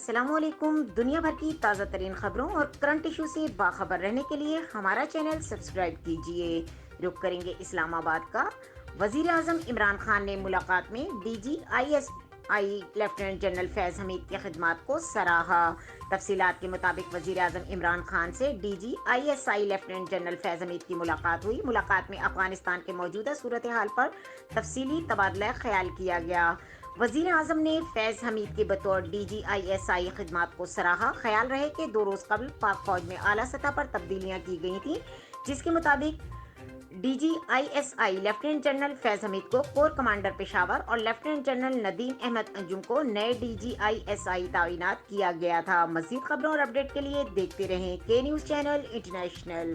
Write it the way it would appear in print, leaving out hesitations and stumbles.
السلام علیکم۔ دنیا بھر کی تازہ ترین خبروں اور کرنٹ ایشو سے باخبر رہنے کے لیے ہمارا چینل سبسکرائب کیجیے۔ رخ کریں گے اسلام آباد کا۔ وزیر اعظم عمران خان نے ملاقات میں D G I S I lieutenant general Faiz Hameed کی خدمات کو سراہا۔ تفصیلات کے مطابق وزیر اعظم عمران خان سے D G I S I lieutenant general Faiz Hameed کی ملاقات ہوئی۔ ملاقات میں افغانستان کے موجودہ صورتحال پر تفصیلی تبادلہ خیال کیا گیا۔ وزیر اعظم نے فیض حمید کے بطور ڈی جی آئی ایس آئی خدمات کو سراہا۔ خیال رہے کہ 2 روز قبل پاک فوج میں اعلیٰ سطح پر تبدیلیاں کی گئی تھیں، جس کے مطابق D G I S I lieutenant general Faiz Hameed کو کور کمانڈر پشاور اور لیفٹیننٹ جنرل ندیم احمد انجم کو نئے ڈی جی آئی ایس آئی تعینات کیا گیا تھا۔ مزید خبروں اور اپڈیٹ کے لیے دیکھتے رہیں کے نیوز چینل انٹرنیشنل۔